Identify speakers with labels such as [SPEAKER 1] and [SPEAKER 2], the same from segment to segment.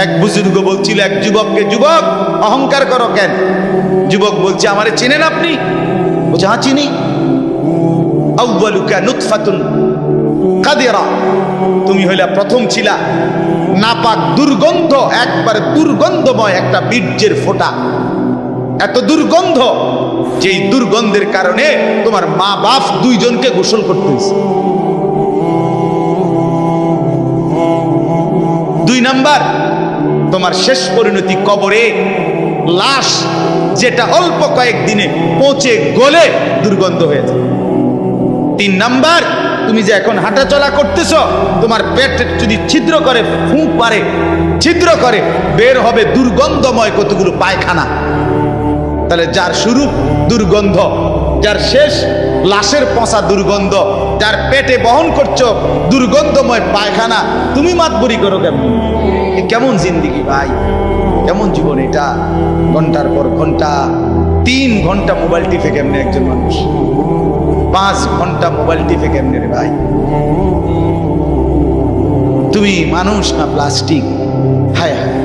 [SPEAKER 1] এক বুজুর্গ বলছিল এক যুবককে, যুবক অহংকার করো কেন? যুবক বলছে, আমারে চিনেন আপনি? বলছে, হ্যাঁ চিনি। আউয়ালুকা নুতফাতুন কাদিরা, তুমি হইলা প্রথম ছিলা নাপাক দুর্গন্ধ, একবার দুর্গন্ধময় একটা বীর্যের ফোঁটা, এত দুর্গন্ধ যেই দুর্গন্ধের কারণে তোমার মা বাপ দুইজনকে গোসল করতে হয়েছে। 2 নাম্বার, তোমার শেষ পরিণতি কবরে, লাশ যেটা অল্প কয়েকদিনে পচে গলে দুর্গন্ধ হয়ে যায়। 3 নাম্বার, তুমি যে এখন হাঁটাচলা করতেছ, তোমার পেট যদি ছিদ্র করে, ফুঁক পারে, ছিদ্র করে, বের হবে দুর্গন্ধময় কতগুলো পায়খানা। তাহলে যার শুরু দুর্গন্ধ, যার শেষ লাশের পচা দুর্গন্ধ, যার পেটে বহন করছো দুর্গন্ধময় পায়খানা, তুমি মাতবরি করো কেমন? কেমন জিন্দিগি ভাই, কেমন জীবন এটা? ঘন্টার পর ঘন্টা, 3 ঘন্টা মোবাইল টিপে কেমনে একজন মানুষ? 5 ঘন্টা মোবাইল টিপে কেমনে রে ভাই? তুমি মানুষ না প্লাস্টিক? হায় হায়,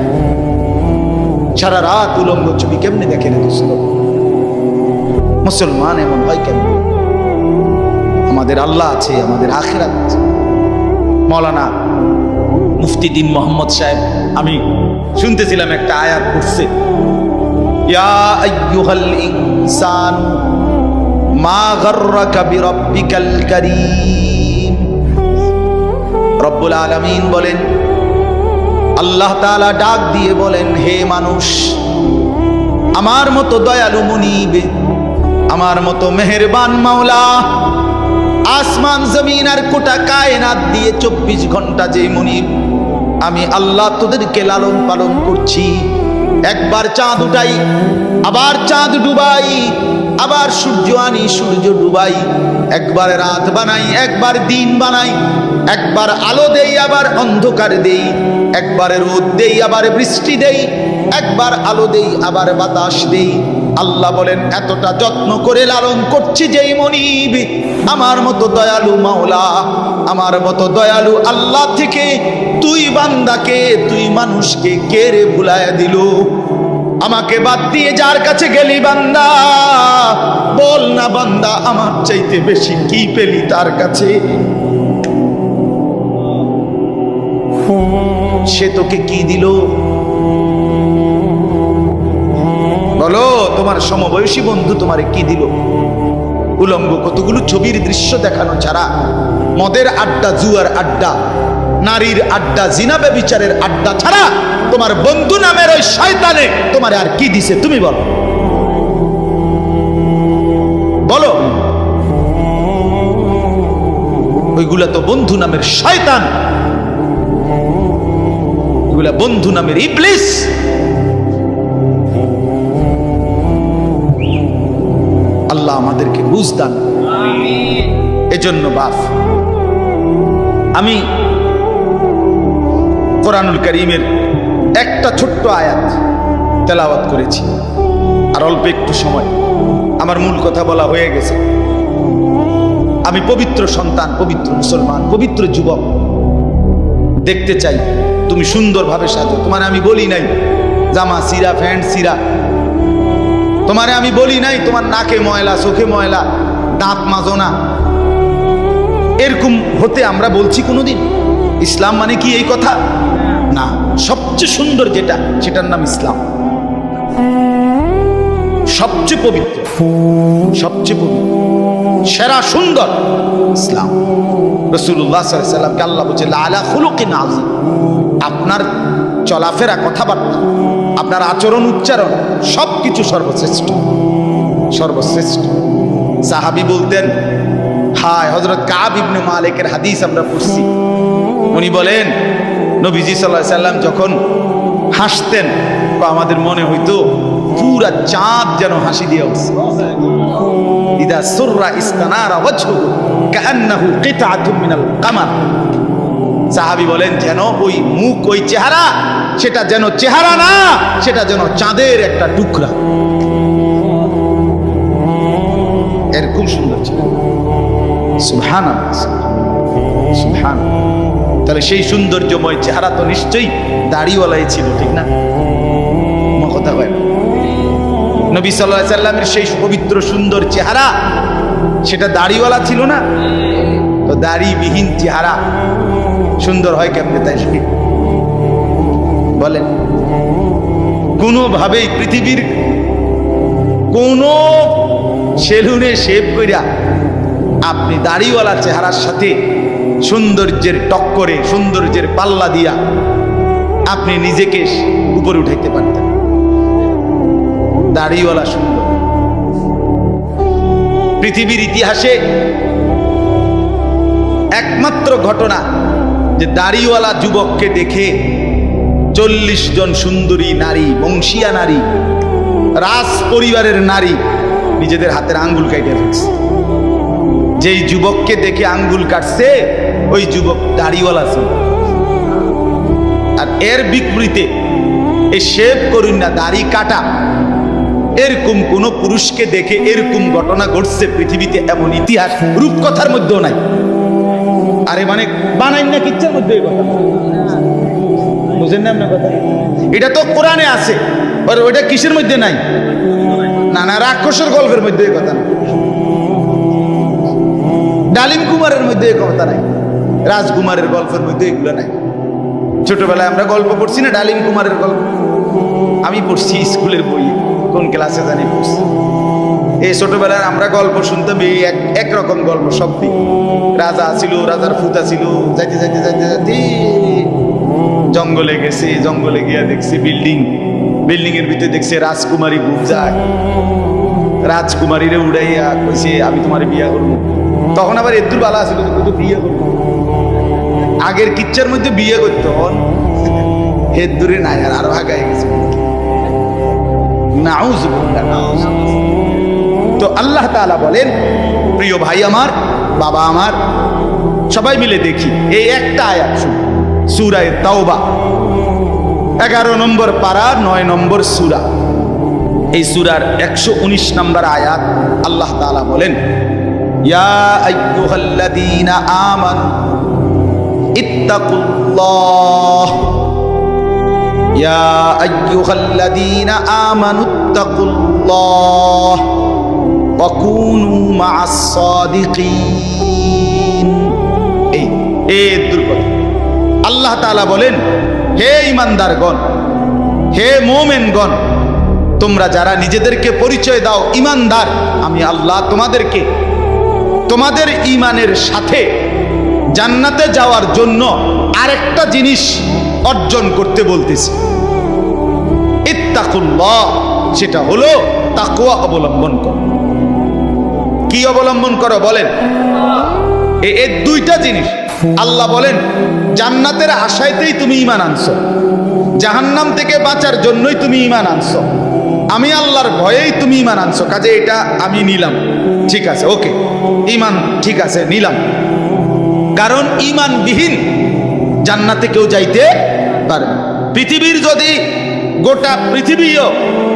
[SPEAKER 1] সারা রাত উলঙ্গ ছবি কেমনে দেখে রে দোস্ত? মুসলমান এমন হয় কেন? আমাদের আল্লাহ আছে, আমাদের আখিরাত আছে। মৌলানা মুফতি দ্বীন মোহাম্মদ সাহেব, আমি শুনতেছিলাম একটা আয়াত পড়ছে, ইয়া আইয়ুহাল ইনসান মা গাররাকা বিরাব্বিকাল কারীম। রব্বুল আলামিন বলেন, আল্লাহ তাআলা ডাক দিয়ে বলেন, হে মানুষ, আমার মতো দয়ালু মুনিব, আমার মতো মেহেরবান মাওলা, আসমান জমিন আর গোটা কায়নাত দিয়ে 24 ঘন্টা যে মুনিব, আমি আল্লাহ তোদেরকে লালন পালন করছি। একবার চাঁদ উঠাই, আবার চাঁদ ডুবাই, আবার সূর্য আনি, সূর্য ডুবাই, একবার রাত বানাই, একবার দিন বানাই, একবার আলো দেই, আবার অন্ধকার দেই, একবার রোদ দেই, আবার বৃষ্টি দেই, একবার আলো দেই, আবার বাতাস দেই। আল্লাহ বলেন, এতটা যত্ন করে লালন করছি যেই মনিব, আমার মতো দয়ালু মাওলা, আমার মতো দয়ালু আল্লাহ থেকে তুই বান্দাকে, তুই মানুষকে কে রে ভুলাইয়া দিল? আমাকে বাদ দিয়ে যার কাছে গেলি বান্দা, বল না বান্দা, আমার চাইতে বেশি কি পেলি তার কাছে? সে তোকে কি দিল? বলো, তোমার সমবয়সী বন্ধু তোমারে কি দিল? উলঙ্গ কতগুলো ছবির দৃশ্য দেখানো ছাড়া, মদের আড্ডা, জুয়ার আড্ডা, নারীর আড্ডা, জিনা ব্যভিচারের আড্ডা ছাড়া তোমার বন্ধু নামের ওই শয়তানে তোমারে আর কি দিছে? তুমি বলো, বলো। ওইগুলা তো বন্ধু নামের শয়তান, ওইগুলা বন্ধু নামের ইবলিস। আল্লাহ আমাদেরকে বুঝ দান। এজন্য বাপ, আমি কোরআনুল কারীমের একটা ছোট্ট আয়াত তেলাওয়াত করেছি, আর অল্প একটু সময়, আমার মূল কথা বলা হয়ে গেছে। আমি পবিত্র সন্তান, পবিত্র মুসলমান, পবিত্র যুবক দেখতে চাই তুমি সুন্দরভাবে সাজো। তোমার আমি বলি নাই জামা সিরা, প্যান্ট সিরা, তোমারে আমি বলি নাই তোমার নাকে ময়লা, চোখে ময়লা, দাঁত মাজো না, এরকম হতে আমরা বলছি কোনোদিন? ইসলাম মানে কি এই কথা? না, সবচেয়ে সুন্দর যেটা, সেটার নাম ইসলাম। সবচেয়ে পবিত্র, সবচেয়ে পবিত্র, সেরা সুন্দর ইসলাম। রাসূলুল্লাহ সাল্লাল্লাহু আলাইহি ওয়াসাল্লামকে আল্লাহ বলছে, লাআলা খুলুকিন আযীম। আপনার চলাফেরা, কথাবার্তা, আপনার আচরণ, উচ্চারণ, সবকিছু সর্বশ্রেষ্ঠ, সর্বশ্রেষ্ঠ। সাহাবী বলতেন, হায়, হযরত কাব ইবনে মালিকের হাদিস আমরা পড়ছি, উনি বলেন, নবীজি সাল্লাল্লাহু আলাইহি ওয়াসাল্লাম যখন হাসতেন, আমাদের মনে হইতো পুরা চাঁদ যেন হাসি দিয়ে উঠছে। ইদা সুররা ইস্তানারা ওয়াজহুহু কাআন্নাহু কিতআতুম মিনাল কামার। সাহাবী বলেন, যেন ওই মুখ, ওই চেহারা, সেটা যেন চেহারা না, সেটা যেন চাঁদের একটা টুকরা। এরকম সুন্দর ছিল। সুবহানাল্লাহ, সুবহানাল্লাহ। তাহলে সেই সৌন্দর্যময় চেহারা তো নিশ্চয়ই দাড়িওয়ালাই ছিল, ঠিক না? কথা কয় না? নবী সাল্লাল্লাহু আলাইহি সাল্লামের সেই পবিত্র সুন্দর চেহারা, সেটা দাড়িওয়ালা ছিল না? তো দাড়িবিহীন চেহারা সুন্দর হয় কেমনে? তাই বলেন, কোনোভাবেই পৃথিবীর কোন সেলুনে শেভ কইরা আপনি দাড়িওয়ালা চেহারার সাথে সৌন্দর্যের টক্করে, সৌন্দর্যের পাল্লা দিয়া আপনি নিজেকে উপরে উঠাইতে পারতেন। দাড়িওয়ালা সুন্দর। পৃথিবীর ইতিহাসে একমাত্র ঘটনা যে দাড়িওয়ালা যুবককে দেখে 40 জন সুন্দরী নারী, বংশীয়া নারী, রাজ পরিবারের নারী নিজেদের হাতের আঙ্গুল কাটে ফেলছে। যেই যুবককে দেখে আঙ্গুল কাটছে ওই যুবক দাড়িওয়ালা ছিল। আর এর বিপরীতে এই শেভ করুন না, দাড়ি কাটা, এরকম কোন পুরুষকে দেখে এরকম ঘটনা ঘটছে পৃথিবীতে এমন ইতিহাস রূপকথার মধ্যেও নাই। আরে মানে বানাই না কিচ্ছার মধ্যে এই কথা, বুঝেন না আপনার কথা? এটা তো কোরআনে আছে, ওইটা কিসের মধ্যে নাই? না না, রাক্ষসের গল্পের মধ্যে এই কথা না, ডালিম কুমারের মধ্যে এই কথা নাই, রাজকুমারের গল্পের মধ্যে এগুলো নাই। ছোটবেলায় আমরা গল্প পড়ছি না, ডালিম কুমারের গল্প আমি পড়ছি স্কুলের বইয়ে, কোন ক্লাসে জানি পড়ছি। এই ছোটবেলায় আমরা গল্প শুনতাম, এই একরকম গল্প সব দিন। রাজা ছিল, রাজার ফুতা ছিল, যাইতে যাইতে যাইতে যাইতে জঙ্গলে গেছে, জঙ্গলে গিয়া দেখছি বিল্ডিং, বিল্ডিং এর ভিতরে দেখছে রাজকুমারী ঘুম যায়, রাজকুমারীরে উড়াইয়া কইছে আমি তোমার বিয়া করবো। তখন আবার এদুর বালা ছিল, তো বিয়ে করবো। আগের কিচ্ছার মধ্যে বিয়ে করতো, হেদুরে নাই, আর আরো আগায় গেছে। তো আল্লাহ তাআলা বলেন, প্রিয় ভাই আমার, বাবা আমার, সবাই মিলে দেখি এই একটা আয়াত শুনুন, সূরা তাওবা 11 নম্বর পারা 9 নম্বর সূরা। এই সূরার 119 নম্বর আয়াত আল্লাহ তাআলা বলেন, ইয়া আইয়ুহাল্লাযীনা আমানু ইত্তাকুল্লাহ, ইয়া আইয়ুহাল্লাযীনা আমানু ইত্তাকুল্লাহ ওয়া কুনু মা'আস সাদিকিন। এই দুর্গত আল্লাহ তাআলা বলেন, হে ঈমানদারগণ, হে মুমিনগণ, তোমরা যারা নিজেদেরকে পরিচয় দাও ঈমানদার, আমি আল্লাহ তোমাদেরকে তোমাদের ঈমানের সাথে জান্নাতে যাওয়ার জন্য আরেকটা জিনিস অর্জন করতে বলতেছি, ইত্তাকুল্লাহ, সেটা হলো তাকওয়া অবলম্বন করো। কি অবলম্বন করো বলেন? এই দুইটা জিনিস আল্লাহ বলেন, জান্নাতের আশায়তেই তুমি ঈমান আনছো, জাহান্নাম থেকে বাঁচার জন্যই তুমি ঈমান আনছো, আমি আল্লাহর ভয়েই তুমি ঈমান আনছো, কাজে এটা আমি নিলাম, ঠিক আছে, ওকে, ঈমান ঠিক আছে, নিলাম। কারণ ঈমানবিহীন জান্নাতে কেউ যাইতে পারবে। পৃথিবীর যদি গোটা পৃথিবীও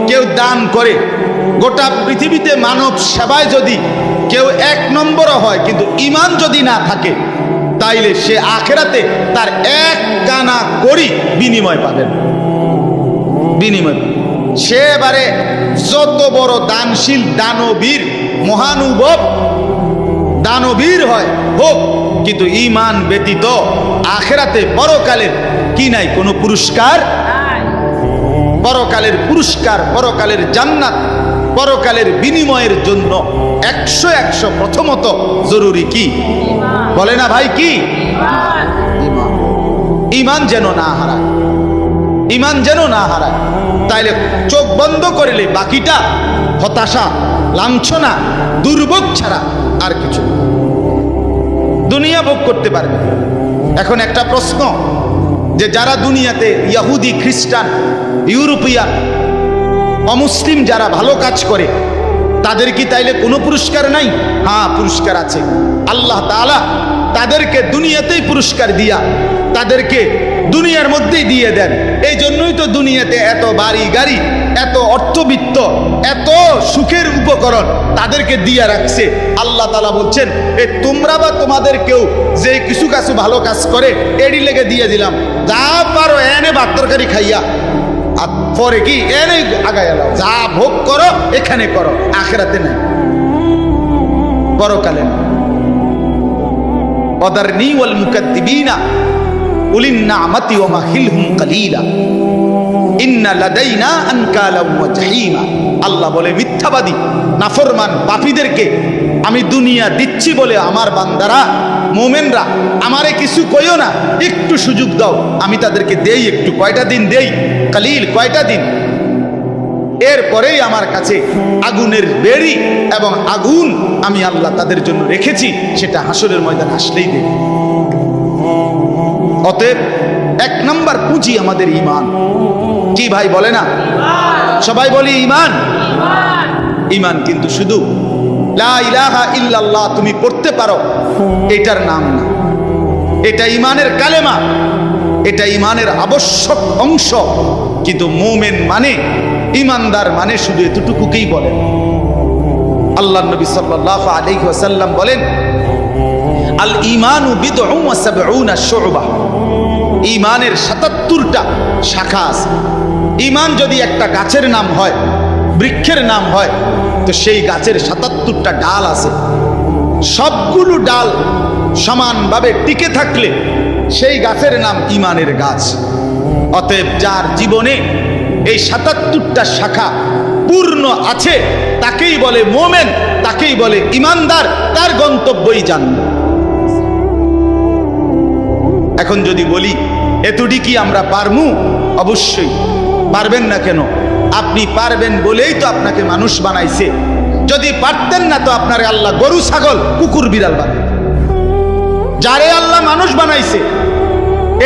[SPEAKER 1] কেউ দান করে, গোটা পৃথিবীতে মানব সেবায় যদি কেউ 1 নম্বরও হয়, কিন্তু ঈমান যদি না থাকে, তাইলে সে আখিরাতে তার 1 কানা করি বিনিময় পাবেন। বিনিময় সে এবারে যত বড় দানশীল, দানবীর, মহানুভব দানবীর হয় হোক, কিন্তু ঈমান ব্যতীত আখিরাতে পরকালের কি নাই? কোনো পুরস্কার। পরকালের পুরস্কার, পরকালের জান্নাত, পরকালের বিনিময়ের জন্য 100 প্রথমত জরুরি কি? বলে না ভাই, কি? ঈমান যেন না হারায়, ঈমান যেন না হারায়। তাইলে চোখ বন্ধ করলে বাকিটা হতাশা, লাঞ্ছনা, দুর্ভোগ ছাড়া আর কিছু। দুনিয়া ভোগ করতে পারবে। এখন একটা প্রশ্ন, যে যারা দুনিয়াতে ইহুদি, খ্রিস্টান, ইউরোপিয়ান, অমুসলিম যারা ভালো কাজ করে, তাদের কি তাইলে কোনো পুরস্কার নাই? হ্যাঁ, পুরস্কার আছে। আল্লাহ তাআলা তাদেরকে দুনিয়াতেই পুরস্কার দিয়া তাদেরকে দুনিয়ার মধ্যেই দিয়ে দেন। এই জন্যই তো তো দুনিয়াতে এত বাড়ি গাড়ি, এত অর্থবিত্ত, এত সুখের উপকরণ তাদেরকে দিয়ে রাখছে। আল্লাহ তাআলা বলছেন, এ তোমরা বা তোমাদের কেউ যে কিছু কাছু ভালো কাজ করে এডি লেগে দিয়ে দিলাম, যা পারো এনে ভাত তরকারি খাইয়া, আর পরে কি এনে আগায় এলাও, যা ভোগ করো এখানে করো, আখিরাতে নাই, পরকালে না। ওয়াদারনি ওয়াল মুকাদ্দিবিনা উলিন নি'মাতি ওয়া মাহিলহুম কালিলা ইন্না লাদাইনা আনকালাম ওয়া জাহিমা। আল্লাহ বলে, মিথ্যাবাদী নাফরমান পাপীদেরকে আমি দুনিয়া দিচ্ছি বলে আমার বান্দারা মুমিনরা আমারে কিছু কইও না, একটু সুযোগ দাও, আমি তাদেরকে দেই একটু, কয়টা দিন দেই, কালিল কয়টা দিন, এরপরেই আমার কাছে আগুনের বেড়ি এবং আগুন আমি আল্লাহ তাদের জন্য রেখেছি, সেটা হাসরের ময়দান আসলেই দেব। অতএব এক নাম্বার পুঁজি আমাদের ঈমান। কি ভাই বলে না? সবাই বলি ঈমান। ঈমান কিন্তু শুধু লা ইলাহা ইল্লাল্লাহ তুমি পড়তে পারো এটার নাম না, এটা ঈমানের কালেমা, এটা ঈমানের আবশ্যক অংশ। কিন্তু মুমিন মানে, ঈমানদার মানে শুধু এতটুকুকেই বলে। আল্লাহর নবী সাল্লাল্লাহু আলাইহি ওয়াসাল্লাম বলেন, আল ঈমানু বিদউন ওয়া সাবউনা শু'বা। ঈমানের ৭৭টা শাখা আছে। ঈমান যদি একটা গাছের নাম হয়, বৃক্ষের নাম হয়, তো সেই গাছের ৭৭টা ডাল আছে। সবগুলো ডাল সমানভাবে টিকে থাকলে সেই গাছের নাম ঈমানের গাছ। অতএব যার জীবনে এই ৭৭টা শাখা পূর্ণ আছে তাকেই বলে মুমিন, তাকেই বলে ঈমানদার, তার গন্তব্যই জান্নাত। এখন যদি বলি এতটি কি আমরা পারমু? অবশ্যই পারবেন না কেন? আপনি পারবেন বলেই তো আপনাকে মানুষ বানাইছে। যদি পারতেন না তো আপনারে আল্লাহ গরু ছাগল কুকুর বিড়াল বানাইতেন। যারে আল্লাহ মানুষ বানাইছে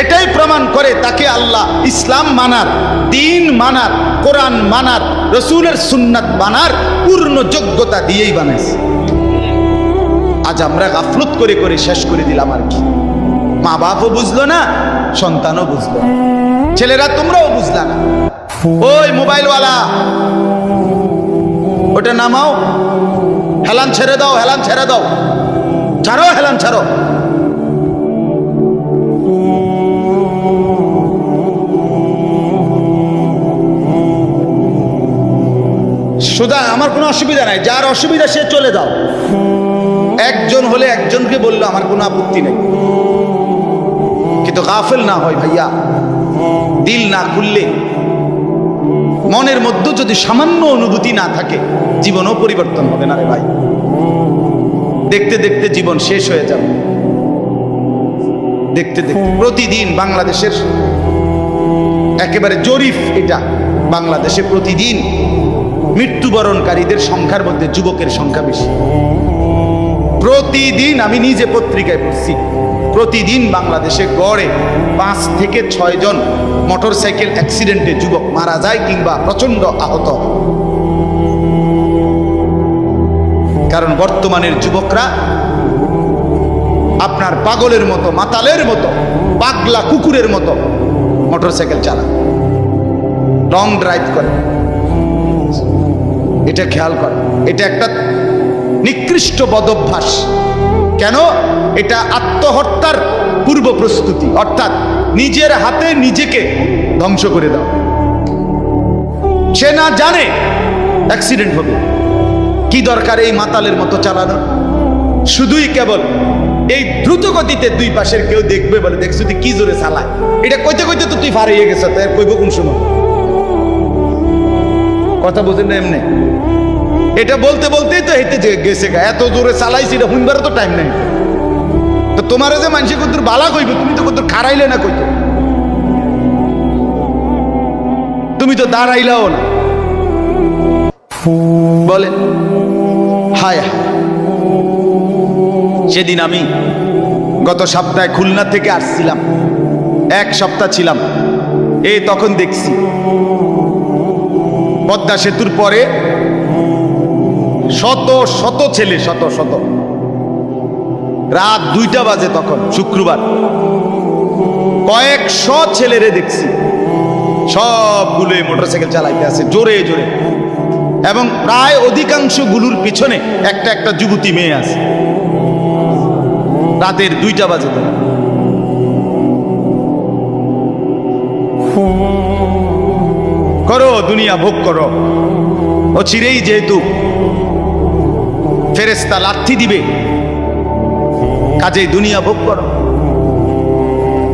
[SPEAKER 1] এটাই প্রমাণ করে তাকে আল্লাহ ইসলাম মানার, দ্বীন মানার, কোরআন মানার, রাসূলের সুন্নাত মানার পূর্ণ যোগ্যতা দিয়েই বানাইছে। আজ আমরা গাফলত করে করে শেষ করে দিলাম আর কি। মা বাপও বুঝলো না, সন্তানও বুঝলো না, ছেলেরা তোমরাও বুঝলা না। ওই মোবাইলওয়ালা, ওটা নামাও, হেলান ছেড়ে দাও, হেলান ছেড়ে দাও, ছাড়ো, হেলান ছাড়ো। সুতরাং আমার কোনো অসুবিধা নাই, যার অসুবিধা সে চলে যাও। একজন হলে একজনকে বললো আমার কোনো আপত্তি নেই, কিন্তু গাফেল না হয় ভাইয়া। দিল না খুললে, মনের মধ্যে যদি সামান্য অনুভূতি না থাকে, জীবনও পরিবর্তন হবে না রে ভাই। দেখতে দেখতে জীবন শেষ হয়ে যাবে। দেখতে দেখতে প্রতিদিন বাংলাদেশের একেবারে জরিপ এটা, বাংলাদেশে প্রতিদিন মৃত্যুবরণকারীদের সংখ্যার মধ্যে যুবকের সংখ্যা বেশি। প্রতিদিন আমি নিজে পত্রিকায় পড়ছি, প্রতিদিন বাংলাদেশে গড়ে 5 থেকে 6 জন মোটরসাইকেল অ্যাক্সিডেন্টে যুবক মারা যায় কিংবা প্রচন্ড আহত। কারণ বর্তমানের যুবকরা আপনার পাগলের মতো, মাতালের মতো, পাগলা কুকুরের মতো মোটরসাইকেল চালায়, লং ড্রাইভ করে। এটা খেয়াল করে, এটা একটা নিকৃষ্ট বদভ্যাস। কেন? এটা আত্মহত্যার পূর্ব প্রস্তুতি, অর্থাৎ নিজের হাতে নিজেকে ধ্বংস করে দাও। সে না জানে অ্যাক্সিডেন্ট হবে, কি দরকার এই মাতালের মতো চালানো? শুধুই কেবল এই দ্রুত গতিতে দুই পাশের কেউ দেখবে বলে, দেখছো তুই কি জোরে চালায়, এটা কইতে কইতে তো তুই ফারিয়ে গেছে, তাই কইব কোন সময়? কথা বুঝেন না এমনি? এটা বলতে বলতেই তো হেঁটে গেছে, এত জোরে চালাইছি, এটা শুনবারও তো টাইম নেই। তো তোমার যে মানুষ কত বালা কইবে, তুমি তো কত খারাইলে না, কইতো তুমি তো দাঁড়াইলাও না। বলে হায়, সেদিন আমি গত সপ্তাহে খুলনা থেকে আসছিলাম, 1 সপ্তাহ ছিলাম। এই তখন দেখছি পদ্মা সেতুর পরে শত শত ছেলে, শত শত, রাত 2টা বাজে তখন শুক্রবার, কয়েকশো ছেলেরে দেখছি সবগুলো মোটরসাইকেল চালাইতে আছে জোরে জোরে, এবং প্রায় অধিকাংশ গুলোর পিছনে একটা একটা যুবতী মেয়ে আছে। রাতের 2টা বাজে। করো দুনিয়া ভোগ করো, ও চিরেই যেহেতু ফেরেশতা লাথি দিবে, কাজেই দুনিয়া ভোগ করো।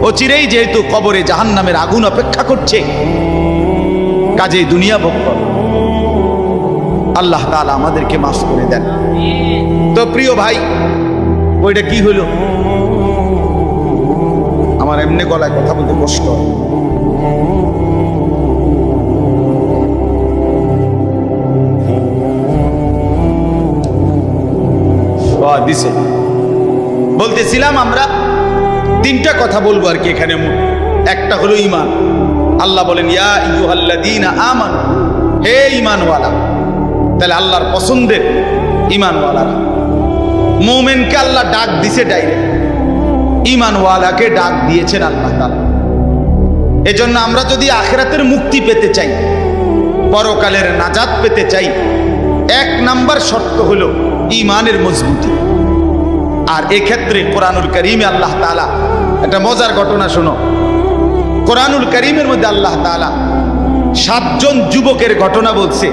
[SPEAKER 1] ও চিরেই যেহেতু কবরে জাহান্নামের আগুন অপেক্ষা করছে, কাজেই দুনিয়া ভোগ করো। আল্লাহ তাআলা আমাদেরকে মাফ করে দেন। তো প্রিয় ভাই, ওইটা কি হলো? আমার এমনি গলায় কথা বলতে কষ্ট দিছে। বলতেছিলাম আমরা 3টা কথা বলবো আর কি এখানে। একটা হলো ঈমান। আল্লাহ বলেন ইয়া আইয়ুহাল্লাযীনা আমানু, হে ঈমানওয়ালা। তাহলে আল্লাহর পছন্দের ঈমানওয়ালারা। মুমিনকে আল্লাহ ডাক দিছে ডাইরেক্ট, ঈমানওয়ালাকে ডাক দিয়েছেন আল্লাহ তাআলা। এজন্য আমরা যদি আখিরাতের মুক্তি পেতে চাই, পরকালের নাজাত পেতে চাই, 1 নাম্বার শর্ত হলো ঈমানের মজবুতি। আর এক্ষেত্রে কোরআনুল কারীমে আল্লাহ তাআলা একটা মজার ঘটনা শোনো। কোরআনুল কারীমের মধ্যে আল্লাহ তাআলা 7 জন যুবকের ঘটনা বলছে,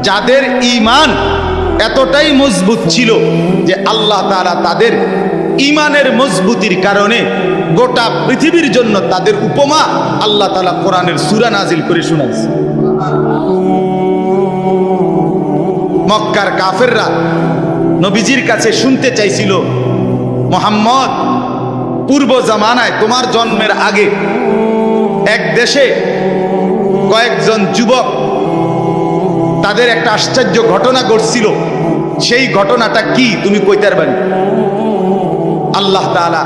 [SPEAKER 1] যাদের ঈমান এতটাই মজবুত ছিল যে আল্লাহ তাআলা তাদের ঈমানের মজবুতির কারণে গোটা পৃথিবীর জন্য তাদের উপমা আল্লাহ তাআলা কোরআনের সূরা নাজিল করে শোনাইছে। মক্কার কাফেররা নবীজির কাছে শুনতে চাইছিল, মুহাম্মদ, পূর্ব জামানায় তোমার জন্মের আগে এক দেশে কয়েকজন যুবক, তাদের একটা আশ্চর্য ঘটনা ঘটছিল, সেই ঘটনাটা কি তুমি কইতে পারবে? আল্লাহ তাআলা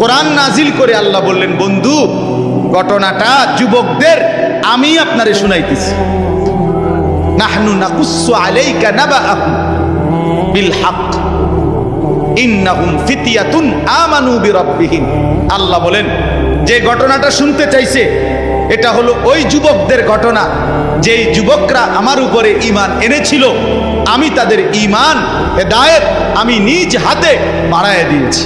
[SPEAKER 1] কোরআন নাজিল করে আল্লাহ বললেন, বন্ধু, ঘটনাটা যুবকদের আমি আপনারে শুনাইতেছি। নাহনু নাকুসসু আলাইকা নাবাআহুম বিল হক ইন্নাহুম ফিতয়াতুন আমানু বিরাব্বিহিম। আল্লাহ বলেন, যে ঘটনাটা শুনতে চাইছে এটা হলো ওই যুবকদের ঘটনা, যেই যুবকরা আমার উপরে ঈমান এনেছিল, আমি তাদের ঈমান হেদায়েত আমি নিজ হাতে বাড়ায় দিয়েছি।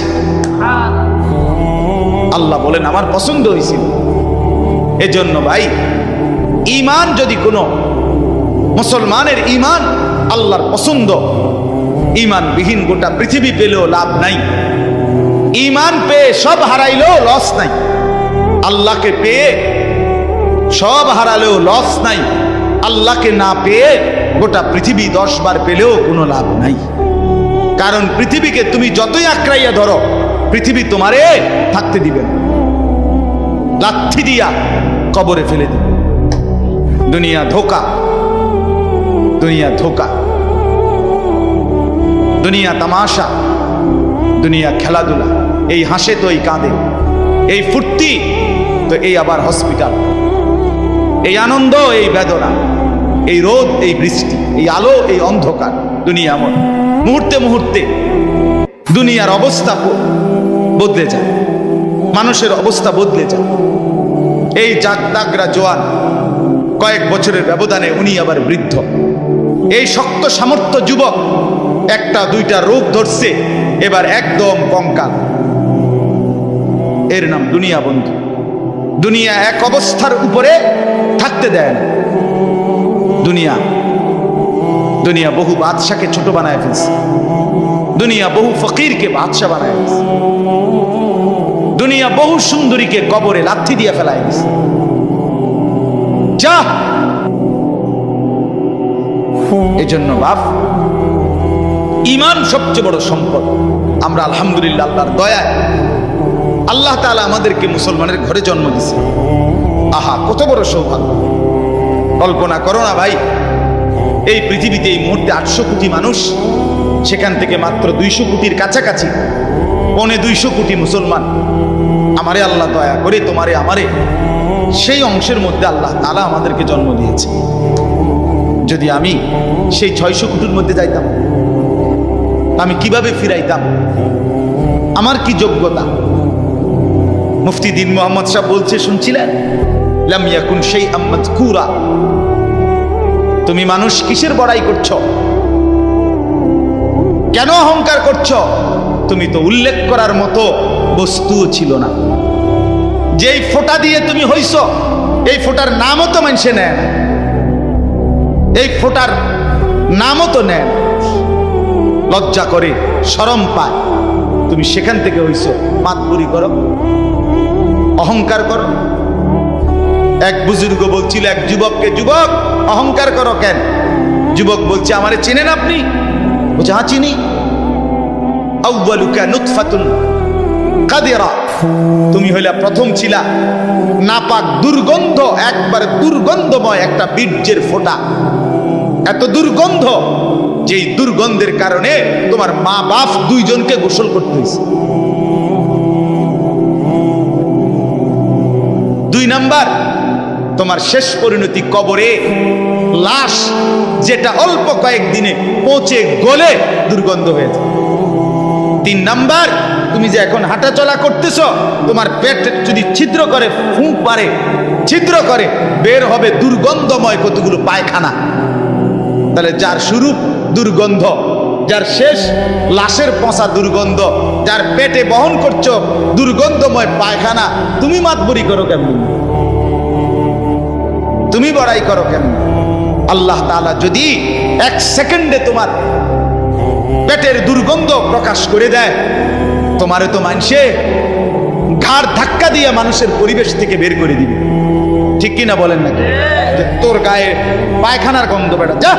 [SPEAKER 1] আল্লাহ বলেন, আমার পছন্দ হয়েছিল। এজন্য ভাই, ঈমান যদি কোনো মুসলমানের ঈমান আল্লাহর পছন্দ, ঈমানবিহীন গোটা পৃথিবী পেলেও লাভ নাই। ঈমান পেয়ে সব হারাইলেও লস নাই। আল্লাহকে পেয়ে সব হারালেও লস নাই। আল্লাহকে না পেয়ে গোটা পৃথিবী 10 বার পেলেও কোনো লাভ নাই। কারণ পৃথিবীকে তুমি যতই আঁকড়াইয়া ধরো, পৃথিবী তোমারে থাকতে দিবে না, লাথি দিয়া কবরে ফেলে দিবে। দুনিয়া ধোকা, দুনিয়া ধোকা, দুনিয়া তামাশা, দুনিয়া খেলাধুলা। এই হাসে তো এই কাঁদে, এই ফুর্তি তো এই আবার হসপিটাল, এই আনন্দ এই বেদনা, এই রোদ এই বৃষ্টি, এই আলো এই অন্ধকার। দুনিয়া এমন, মুহূর্তে মুহূর্তে দুনিয়ার অবস্থা বদলে যায়, মানুষের অবস্থা বদলে যায়। এই জাগতাগরা জোয়ান, কয়েক বছরের ব্যবধানে উনি আবার বৃদ্ধ। এই শক্ত সামর্থ্য যুবক, 1-2টা রোগ ধরছে, এবার একদম কঙ্কাল। এর নাম দুনিয়া বন্ধু। দুনিয়া এক অবস্থার উপরে থাকতে দেয় না। দুনিয়া দুনিয়া বহু বাদশাকে ছোট বানায় ফেলছে, দুনিয়া বহু ফকিরকে বাদশা বানায় ফেলছে, দুনিয়া বহু সুন্দরীকে কবরে লাথি দিয়ে ফেলায় দিছে। যা, এজন্য বাপ, ঈমান সবচেয়ে বড় সম্পদ। আমরা আলহামদুলিল্লাহ আল্লাহর দয়ায় আল্লাহ তাআলা আমাদেরকে মুসলমানের ঘরে জন্ম দিয়েছে। আহা, কত বড় সৌভাগ্য! কল্পনা করো না ভাই, এই পৃথিবীতে এই মুহূর্তে 800 কোটি মানুষ, সেখান থেকে মাত্র 200 কোটির কাছাকাছি, 250 কোটি মুসলমান। আমারে আল্লাহ দয়া করে তোমারে আমারে সেই অংশের মধ্যে আল্লাহ তাআলা আমাদেরকে জন্ম দিয়েছে। যদি আমি সেই 600 কোটির মধ্যে যাইতাম, আমি কিভাবে ফিরাইতাম? আমার কি যোগ্যতা? মুফতি দ্বীন মোহাম্মদ সাহেব বলছে, শুনছিলেন? লাম ইয়াকুন শাইআম মাযকুরা। তুমি মানুষ কিসের বড়াই করছো? কেন অহংকার করছো? তুমি তো উল্লেখ করার মতো বস্তুও ছিল না। যেই ফোঁটা দিয়ে তুমি হইছো, এই ফোঁটার নামও তো মানুষে নেয় না, এই ফোঁটার নামও তো নেয় না। লজ্জা করে, শরম পায়। তুমি সেখান থেকে হইছো, মাতবুরি করো, অহংকার করো। এক বুজুর্গ বলছিল এক যুবককে, যুবক অহংকার করো কেন? যুবক বলছে, আমারে চিনেন আপনি? বলছে, হ্যাঁ চিনি। আউয়ালুকা নুতফাতুন কাদিরা, তুমি হইলা প্রথম ছিলা নাপাক দুর্গন্ধ, একবার দুর্গন্ধময় একটা বীর্যের ফোঁটা। এত দুর্গন্ধ, যেই দুর্গন্ধের কারণে তোমার মা বাপ দুইজনকে গোসল করতে হয়েছে। 2 নাম্বার, তোমার শেষ পরিণতি কবরে, লাশ যেটা অল্প কয়েকদিনে পচে গলে দুর্গন্ধ হয়েছে। 3 নাম্বার, তুমি যে এখন হাঁটাচলা করতেছ, তোমার পেট যদি ছিদ্র করে, ফুঁক পারে, ছিদ্র করে, বের হবে দুর্গন্ধময় কতগুলো পায়খানা। তাহলে যার শুরু দুর্গন্ধ, যার শেষ লাশের পচা দুর্গন্ধ, যার পেটে বহন করছো দুর্গন্ধময় পায়খানা, তুমি মাতবরি করো কেমন? তুমি বড়াই করো কেমন? আল্লাহ তাআলা যদি 1 সেকেন্ডে তোমার পেটের দুর্গন্ধ প্রকাশ করে দেয়, তোমারে তো মানুষে ঘাড় ধাক্কা দিয়ে মানুষের পরিবেশ থেকে বের করে দিবে। ঠিক কিনা বলেন নাকি? তোর গায়ে পায়খানার গন্ধ, বেটা যা।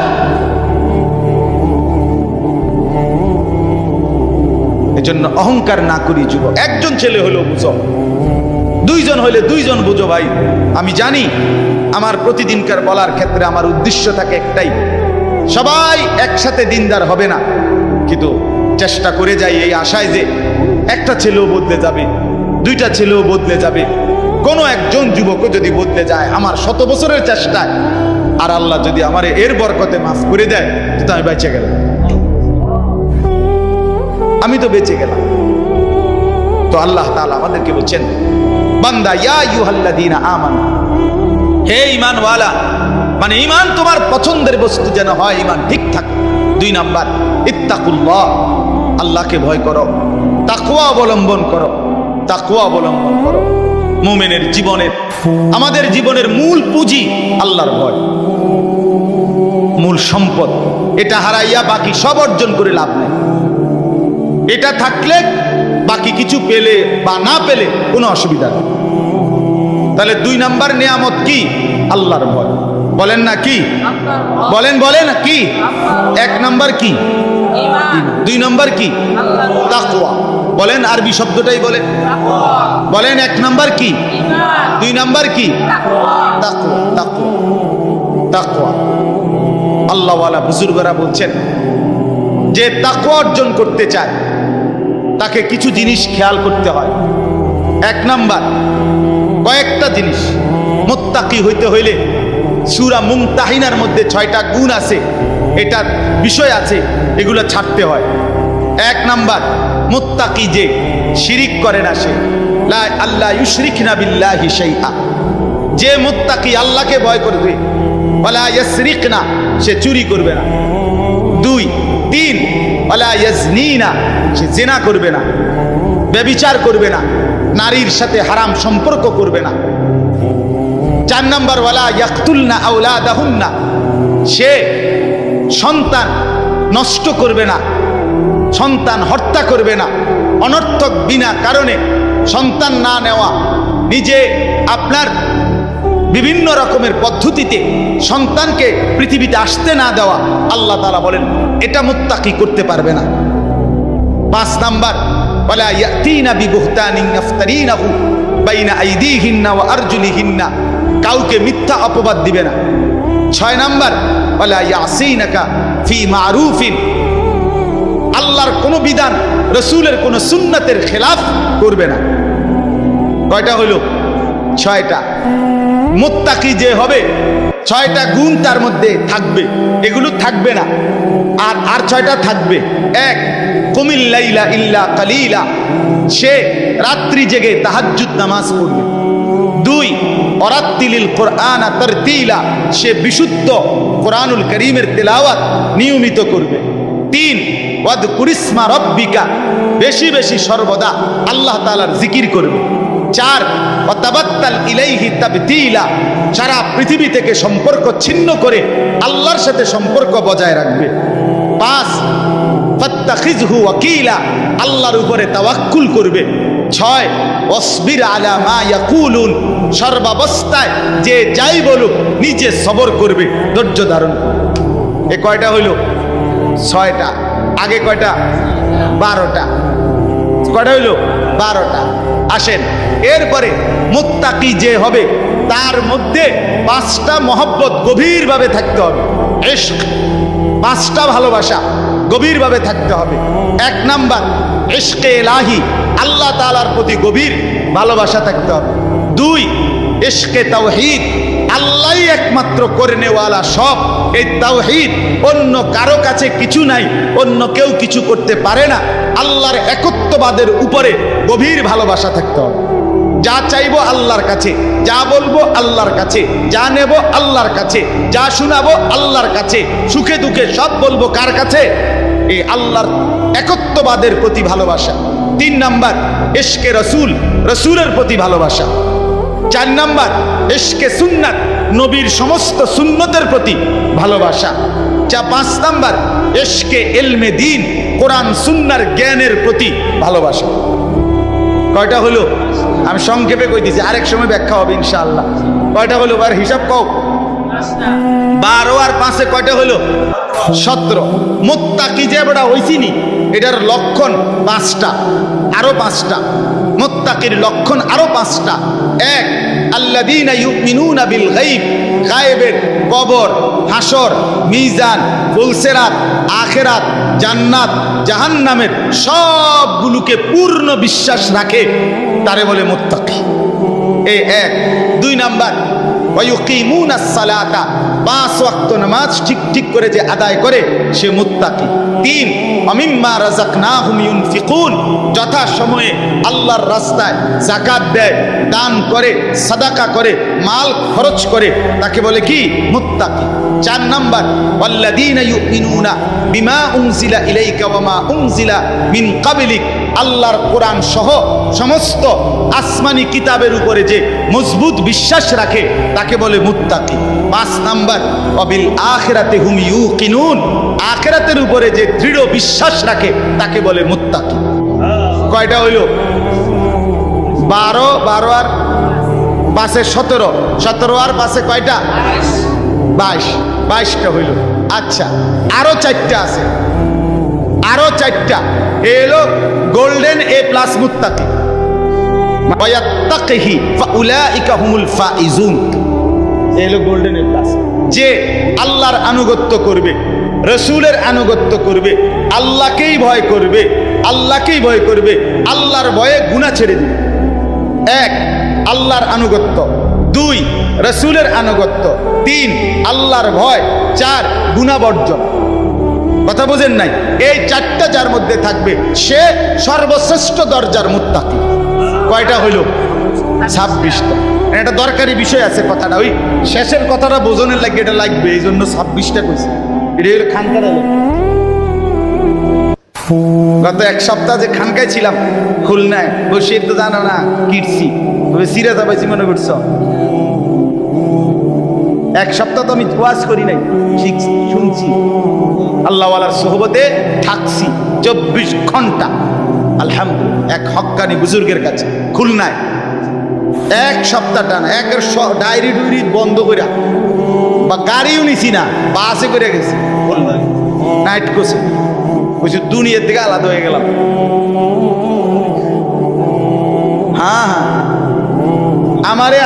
[SPEAKER 1] এজন্য অহংকার না করি যুবক। একজন ছেলে হলেও বুঝো, 2 জন হলে 2 জন বুঝো ভাই। আমি জানি আমার প্রতিদিনকার বলার ক্ষেত্রে আমার উদ্দেশ্য থাকে একটাই, সবাই একসাথে দিনদার হবে না, কিন্তু চেষ্টা করে যাই এই আশায় যে একটা ছেলেও বদলে যাবে, 2টা ছেলেও বদলে যাবে, কোনো একজন যুবকও যদি বদলে যায় আমার 100 বছরের চেষ্টায়, আর আল্লাহ যদি আমার এর বরকতে মাফ করে দেয়, তো আমি বেঁচে গেলাম, আমি তো বেঁচে গেলাম। তো আল্লাহ তাআলা আমাদেরকে বলছেন, বান্দা ইয়া আইয়ুহাল্লাযীনা আমানু, হে ঈমানওয়ালা, মানে ঈমান তোমার পছন্দের বস্তু যেন হয়, ঈমান ঠিক থাকে। 2 নাম্বার, ইত্তাকুল্লাহ, আল্লাহকে ভয় করো, তাকওয়া অবলম্বন করো, তাকওয়া অবলম্বন করো। মুমিনের জীবনের, আমাদের জীবনের মূল পুঁজি আল্লাহর ভয়, মূল সম্পদ। এটা হারাইয়া বাকি সব অর্জন করে লাভ নেই। এটা থাকলে বাকি কিছু পেলে বা না পেলে কোনো অসুবিধা নেই। তাহলে 2 নাম্বার নিয়ামত কি? আল্লাহর ভয়। বলেন না কি? বলেন বলেন কি? 1 নাম্বার কি? ঈমান। 2 নাম্বার কি? তাকওয়া। বলেন, আরবি শব্দটাই বলেন, বলেন 1 নাম্বার কি? ঈমান। 2 নাম্বার কি? তাকওয়া। তাকওয়া, তাকওয়া। আল্লাহওয়ালা বুজুর্গরা বলছেন, যে তাকওয়া অর্জন করতে চায় তাকে কিছু জিনিস খেয়াল করতে হয়। 1 নাম্বার, কয়েকটা জিনিস। মুত্তাকি হইতে হইলে সূরা মুমতাহিনার মধ্যে 6টা গুণ আছে, এটার বিষয় আছে, এগুলো ছাড়তে হয়। 1 নাম্বার, মুত্তাকি যে শিরিক করে না, সে লা আল্লাহ ইউশরিকনা বিল্লাহি শাইআ, যে মুত্তাকি আল্লাহকে ভয় করবে, ওয়ালা ইয়াসরিকনা, সে চুরি করবে না। 2, 3, ওয়ালা ইয়াজনিনা, সে জিনা করবে না, ব্যভিচার করবে না, নারীর সাথে হারাম সম্পর্ক করবে না। 4 নাম্বার, ওয়ালা ইয়াকতুলনা আওলাদাহুন্না, সে সন্তান নষ্ট করবে না, সন্তান হত্যা করবে না, অনর্থক বিনা কারণে সন্তান না নেওয়া, নিজে আপনার বিভিন্ন রকমের পদ্ধতিতে সন্তানকে পৃথিবীতে আসতে না দেওয়া, আল্লাহ তাআলা বলেন এটা মুত্তাকি করতে পারবে না। 5 নাম্বার, ওয়ালা ইয়াতিনা বিবুহতানিন ইফতারিনাহু বাইনা আইদিহিন্না ওয়া আরজুলিহিন্না, কাউকে মিথ্যা অপবাদ দিবে না। 6 নাম্বার, ওয়ালা ইয়াসিনাকা ফি মারুফিন, আল্লাহর কোন বিধান, রাসূলের কোন সুন্নাতের খেলাফ করবে না। কয়টা হলো? 6টা। মুত্তাকি যে হবে 6টা গুণ তার মধ্যে থাকবে, এগুলো থাকবে না। আর 6টা থাকবে। 1, কুমিল লাইলা ইল্লা কালিলা, সে রাত্রি জেগে তাহাজ্জুদ নামাজ পড়বে। 2, ওয়ারাত্তিলিল কুরআনা তারতিলা, সে বিশুদ্ধ কোরআনুল কারীমের তেলাওয়াত নিয়মিত করবে। 3 ওয়াযকুরিসমা রাব্বিকা, বেশি বেশি সর্বদা আল্লাহ তাআলার জিকির করবে। 4 ওয়াতাবাত্তাল ইলাইহি তাবতিলা, সারা পৃথিবী থেকে সম্পর্ক ছিন্ন করে আল্লাহর সাথে সম্পর্ক বজায় রাখবে। 5 ফাত্তাখিযহু ওয়াকিলা, আল্লাহর উপরে তাওয়াক্কুল করবে। 6 ওয়াসবির আলা মা ইয়াকুলুন, সর্বাবস্থায় যে যাই বলুক নিজে সবর করবে, ধৈর্য ধারণ করবে। এ কয়টা হইল? 6টা। আগে কয়টা? 12টা। কয়টা হইল? 12টা। আসেন, এরপরে মুত্তাকি যে হবে তার মধ্যে 5টা মহব্বত গভীরভাবে থাকতে হবে। ইশক, 5টা ভালোবাসা গভীরভাবে থাকতে হবে। 1 নাম্বার ইশকে ইলাহি, আল্লাহ তাআলার প্রতি গভীর ভালোবাসা থাকতে হবে। 2 ইশকে তাওহীদ, আল্লাহই একমাত্র করে নেওয়ালা সব। এই তাওহীদ, অন্য কারো কাছে কিছু নাই, অন্য কেউ কিছু করতে পারে না। আল্লাহর একত্ববাদের উপরে গভীর ভালোবাসা থাকতে হবে। যা চাইবো আল্লাহর কাছে, যা বলবো আল্লাহর কাছে, যা নেব আল্লাহর কাছে, যা শোনাবো আল্লাহর কাছে, সুখে দুঃখে সব বলবো কার কাছে? এই আল্লাহর একত্ববাদের প্রতি ভালোবাসা। 3 নাম্বার ইশকে রসুল, রসুলের প্রতি ভালোবাসা। 4 নাম্বার ইশকে সুন্নাত, নবীর সমস্ত সুন্নতের প্রতি ভালোবাসা। 5 নাম্বার ইশকে ইলমে দ্বীন, কোরআন সুন্নাহর জ্ঞানের প্রতি ভালোবাসা। কয়টা হলো? আমি সংক্ষেপে কই দিছি, আরেক সময় ব্যাখ্যা হবে ইনশাআল্লাহ। কয়টা হলো? আর হিসাব কও। 12 আর 5 কয়টা হলো? 17। মুত্তাকি যে বড় হইছিনি, এটার লক্ষণ 5টা, আরো 5টা। মুত্তাকির লক্ষণ আরো 5টা। 1 আল্লাযীনা ইউমিনুনা বিল গায়ব, গায়েবের, কবর, হাসর, মিজান, ফুলসিরাত, আখিরাত, জান্নাত, জাহান্নামের সবগুলোকে পূর্ণ বিশ্বাস রাখে, তারে বলে মুত্তাকি। এই 1। 2 নাম্বার ওয়ায়ুকিমুনাস সালাতা, 5 ওয়াক্ত নামাজ ঠিক ঠিক করে যে আদায় করে সে মুত্তাকি। 3 ওয়ামিম্মা রাযাকনাহুম ইউনফিকুন, যথা সময়ে আল্লাহর রাস্তায় যাকাত দেয়, দান করে, সাদাকা করে, মাল খরচ করে, তাকে বলে কি? মুত্তাকি। 4 নাম্বার ওয়াল্লাযীনা ইউমিনুনা বিমা উনজিলা ইলাইকা ওয়া মা উনজিলা মিন ক্বাবলিক, আল্লাহর কোরআন সহ সমস্ত আসমানি কিতাবের উপরে যে মজবুত বিশ্বাস রাখে তাকে বলে মুত্তাকি। 5 নাম্বার ওয়াবিল আখিরাতি হুম ইউকিনুন, আখিরাতের উপরে যে দৃঢ় বিশ্বাস রাখে তাকে বলে মুত্তাকি। কয়টা হইল? 12 আর 5 17, 17 আর 5 কয়টা? 22টা হইল। আচ্ছা, আরো 4টা আছে, আরো 4টা। এলো গোল্ডেন এ প্লাস মুত্তাকি। ওয়ায়াত্তাকিহি ফাউলাইকা হুমুল ফাইজুন, এলো গোল্ডেন এ প্লাস। যে আল্লাহর আনুগত্য করবে, রসুলের আনুগত্য করবে, আল্লাহকেই ভয় করবে, আল্লাহকেই ভয় করবে, আল্লাহর ভয়ে গুনাহ ছেড়ে দিবে। 1 আল্লাহর আনুগত্য, 2 রসুলের আনুগত্য, 3 আল্লাহর ভয়, 4 গুনাহ বর্জন। কথা বুঝেন নাই? এই 4টা যার মধ্যে থাকবে সে সর্বশ্রেষ্ঠ দরজার মুত্তাকি। কয়টা হইল? 26টা। এটা দরকারি বিষয় আছে কথাটা, ওই শেষের কথাটা বোঝনের লাগে এটা লাগবে, এই জন্য 26টা কইছে। এটা হলো খানকার। গত 1 সপ্তাহ যে খানকায় ছিলাম খুলনায়, বসে তো জানো না কিটছি, তবে সিরাজা পাইছি মনে করছো। 1 সপ্তাহ তো আমি ওয়াজ করি নাই, শুনছি, আল্লাহওয়ালার সোহবতে থাকছি 24 ঘন্টা আলহামদুলিল্লাহ, এক হক্কানি বুজুর্গের কাছে খুলনায়। 1 সপ্তাহ টানা, একের ডায়েরি ডুইরি বন্ধ করে, বা গাড়িও নিছি না, বাসে করে গেছি, নাইট কোচে। বুঝি দুনিয়ার থেকে আলাদা হয়ে গেলাম। হ্যাঁ, আমারে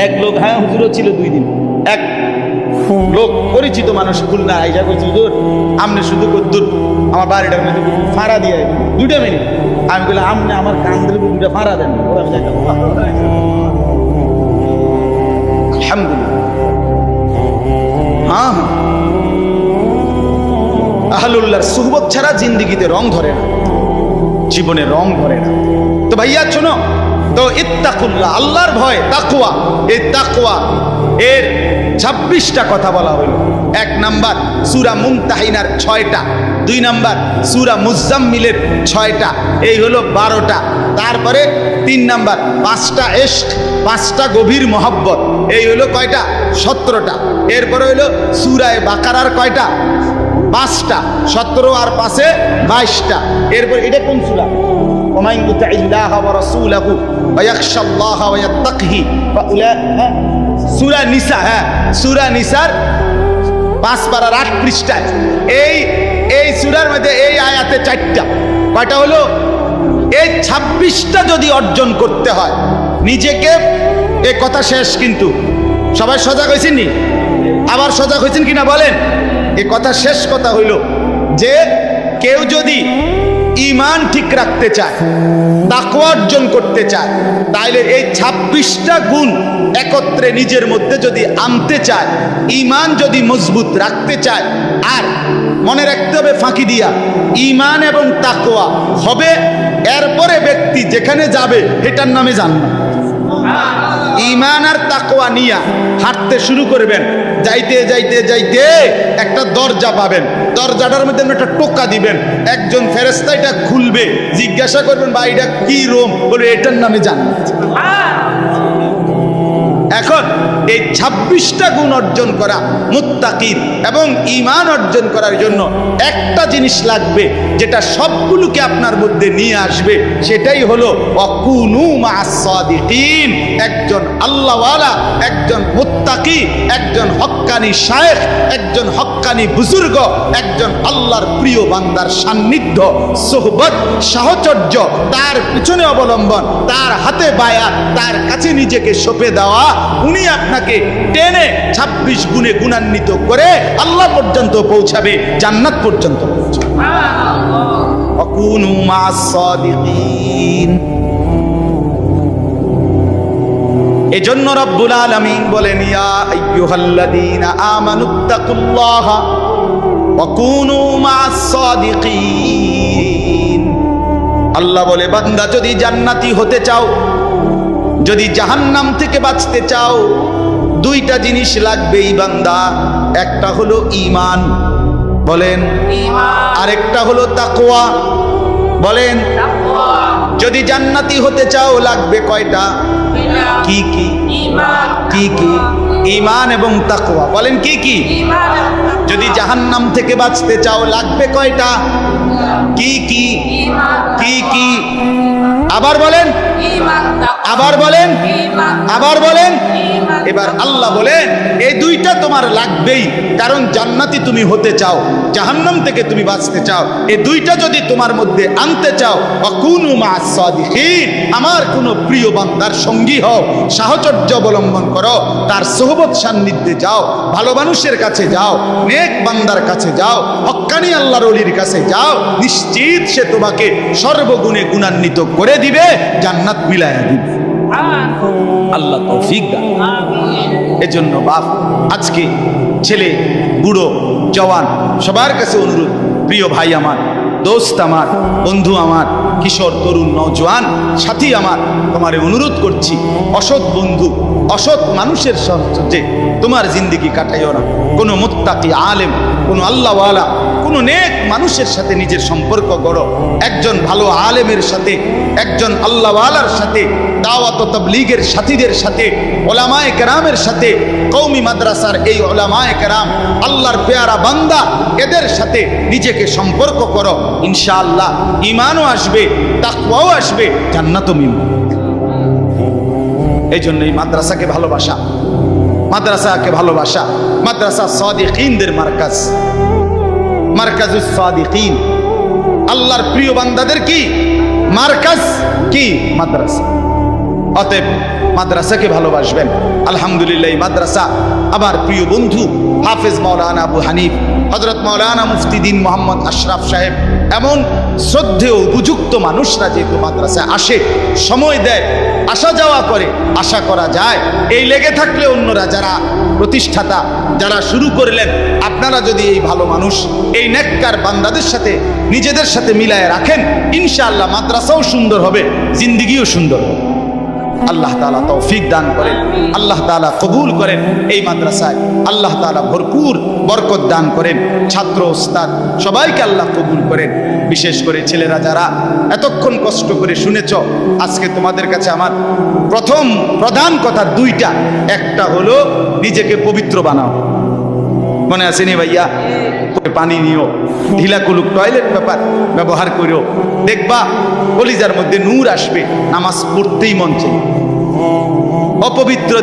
[SPEAKER 1] এক লোক, হ্যাঁ হুজুরও ছিল 2 দিন, এক লোক পরিচিত মানুষ খুলনা আইসা করছে, হুজুর আপনি শুধু কদ্দুর আমার বাড়িটার মধ্যে ফাঁড়া দিয়ে 2টা মিনিট। আমি বললাম আপনি আমার কান্দের 2টা ফাঁড়া দেন। আলহামদুলিল্লাহ। হ্যাঁ, আহলুল্লাহর সুহবত ছাড়া জিন্দেগিতে রং ধরে না, জীবনে রং ধরে না। তো ভাইয়া শোনো, তো ইত্তাকুল্লাহ, আল্লাহর ভয়, তাকওয়া। এই তাকওয়া এর 26টা কথা বলা হলো। 1 নাম্বার সূরা মুমতাহিনার 6টা, 2 নাম্বার সূরা মুজাম্মিলের 6টা, এই হলো 12টা। তারপরে 3 নাম্বার 5টা ইশক, 5টা গভীর মহব্বত, এই হলো কয়টা? 17টা। এরপরে হলো সূরা বাকারার কয়টা? 5টা, 17 আর 5-এ 22টা। এরপর এটা কোন সূরা? ওয়া মান ইউতি'ইল্লাহ ওয়া রাসূলাহু ওয়া ইয়াখশাল্লাহা ওয়া ইয়াত্তাকিহি ফাউলাইকা, সূরা নিসা। হ্যাঁ, সূরা নিসার 5 পারার 8 পৃষ্ঠায় এই সূরার মধ্যে এই আয়াতে 4টা। কয়টা হলো? এই 26টা যদি অর্জন করতে হয় নিজেকে, এই কথা শেষ। কিন্তু সবাই সজাগ হয়েছেন নি? আবার সজাগ হয়েছেন কিনা বলেন? এই কথা শেষ কথা হইল যে কেউ যদি ঈমান ঠিক রাখতে চায়, তাকওয়া অর্জন করতে চায়, তাইলে এই 26টা গুণ একত্রে নিজের মধ্যে যদি আনতে চায়, ঈমান যদি মজবুত রাখতে চায়, আর মনে রাখতে হবে ফাঁকি দিয়া ঈমান এবং তাকওয়া হবে, এরপরে ব্যক্তি যেখানে যাবে এটার নামে জান্নাত। ঈমান আর তাকওয়া নিয়া হাঁটতে শুরু করবেন, যাইতে যাইতে যাইতে একটা দরজা পাবেন, দরজাটার মধ্যে একটা টোকা দিবেন, একজন ফেরেশতা এটা খুলবে, জিজ্ঞাসা করবেন ভাই এটা কি রুম? বলে এটার নামে জান্নাত। এখন এই 26টা গুণ অর্জন করা মুত্তাকির এবং ঈমান অর্জন করার জন্য একটা জিনিস লাগবে, যেটা সবগুলোকে আপনার মধ্যে নিয়ে আসবে, সেটাই হলো ওয়াকুনু মা'আস সাদিকিন। একজন আল্লাহওয়ালা, একজন মুত্তাকি, একজন হক্কানি শায়েখ, একজন হক্কানি বুজুর্গ, একজন আল্লাহর প্রিয় বান্দার সান্নিধ্য, সোহবত, সাহচর্য, তার পিছনে অবলম্বন, তার হাতে বায়াত, তার কাছে নিজেকে সঁপে দেওয়া, উনি আপনাকে টেনে 26 গুণে গুণান্বিত করে আল্লাহ পর্যন্ত পৌঁছাবে, জান্নাত পর্যন্ত পৌঁছাবে। ওয়াকুনু মা'আস সাদিকিন। এজন্য রব্বুল আলামিন বলেন ইয়া আইয়ুহাল্লাযীনা আমানুত্তাকুল্লাহা ওয়াকুনু মা'আস সাদিকিন। আল্লাহ বলে বান্দা যদি জান্নাতি হতে চাও, যদি জাহান্নাম থেকে বাঁচতে চাও, 2টা জিনিস লাগবেই বান্দা। একটা হলো ঈমান, বলেন, আরেকটা হলো তাকওয়া, বলেন। যদি জান্নাতি হতে চাও লাগবে কয়টা? কি কি? কি কি? ঈমান এবং তাকওয়া, বলেন কি কি? যদি জাহান্নাম থেকে বাঁচতে চাও লাগবে কয়টা? কি কি? কি কি? আবার বলেন, আবার বলেন, আবার বলেন। এবার আল্লাহ বলেন এই 2টা তোমার লাগবেই, কারণ জান্নাতি তুমি হতে চাও, জাহান্নাম থেকে তুমি বাঁচতে চাও। এই 2টা যদি তোমার মধ্যে আনতে চাও, ওয়াকুনু মা'আস সাদিকিন, আমার কোন প্রিয় বান্দার সঙ্গী হও, সাহচর্য অবলম্বন করো, তার সোহবত সান্নিধ্যে যাও, ভালো মানুষের কাছে যাও, নেক বান্দার কাছে যাও, হক্কানি আল্লাহর ওলির কাছে যাও, নিশ্চিত সে তোমাকে সর্বগুণে গুণান্বিত করে দিবে, জান্নাত বিলায়া দিবে। আল্লাহ তৌফিক দান। এজন্য বাপ, আজকে ছেলে, বুড়ো, জওয়ান সবার কাছে অনুরোধ, প্রিয় ভাই আমার, দোস্ত আমার, বন্ধু আমার, কিশোর, তরুণ, নওজোয়ান সাথী আমার, তোমারে অনুরোধ করছি, অসৎ বন্ধু, অসৎ মানুষের সাথে তোমার জিন্দেগি কাটাইও না। কোনো মুত্তাকি আলেম, কোনো আল্লাহওয়ালা, কোনো নেক মানুষের সাথে নিজের সম্পর্ক গড়ো। একজন ভালো আলেমের সাথে, একজন আল্লাহওয়ালার সাথে, দাওয়াত ও তাবলীগের সাথীদের সাথে, ওলামায়ে কেরামের সাথে, কওমি মাদ্রাসার এই ওলামায়ে কেরাম, আল্লাহর পেয়ারা বান্দা, এদের সাথে নিজেকে সম্পর্ক করো। ইনশাআল্লাহ ঈমানও আসবে, তাকওয়াও আসবে, জান্নাতও মিলবে। এই জন্য এই মাদ্রাসাকে ভালোবাসা, মাদ্রাসাকে ভালোবাসা। মাদ্রাসা সাদিকিনদের মার্কাজ, মার্কাজুস সাদিকিন, আল্লাহর প্রিয় বান্দাদের কি মার্কাজ, কি মাদ্রাসা। অতএব মাদ্রাসাকে ভালোবাসবেন। আলহামদুলিল্লাহ এই মাদ্রাসা আমার প্রিয় বন্ধু হাফেজ মাওলানা আবু হানিফ, হযরত মাওলানা মুফতি দ্বীন মোহাম্মদ আশরাফ সাহেব, এমন শ্রদ্ধেয় উপযুক্ত মানুষরা যেহেতু মাদ্রাসায় আসে, সময় দেয়, আসা যাওয়া করে, আশা করা যায় এই লেগে থাকলে অন্যরা যারা প্রতিষ্ঠাতা, যারা শুরু করলেন, আপনারা যদি এই ভালো মানুষ, এই নেককার বান্দাদের সাথে নিজেদের সাথে মিলায় রাখেন, ইনশাআল্লাহ মাদ্রাসাও সুন্দর হবে, জিন্দেগিও সুন্দর হবে। আল্লাহ তাআলা তৌফিক দান করেন, আল্লাহ তাআলা কবুল করেন। এই মাদ্রাসায় আল্লাহ তাআলা ভরপুর বরকত দান করেন, ছাত্র ওস্তাদ সবাইকে আল্লাহ কবুল করেন। বিশেষ করে ছেলেরা যারা এতক্ষণ কষ্ট করে শুনেছ, আজকে তোমাদের কাছে আমার প্রধান কথা দুইটা। একটা হলো নিজেকে পবিত্র বানাও, মনে আছে নি ভাইয়া? পানি নিও, ঢিলা কুলুক টয়লেট পেপার ব্যবহার করিও, দেখবা কলিজার মধ্যে নূর আসবে, নামাজ পড়তেই মন চাই। অপবিত্র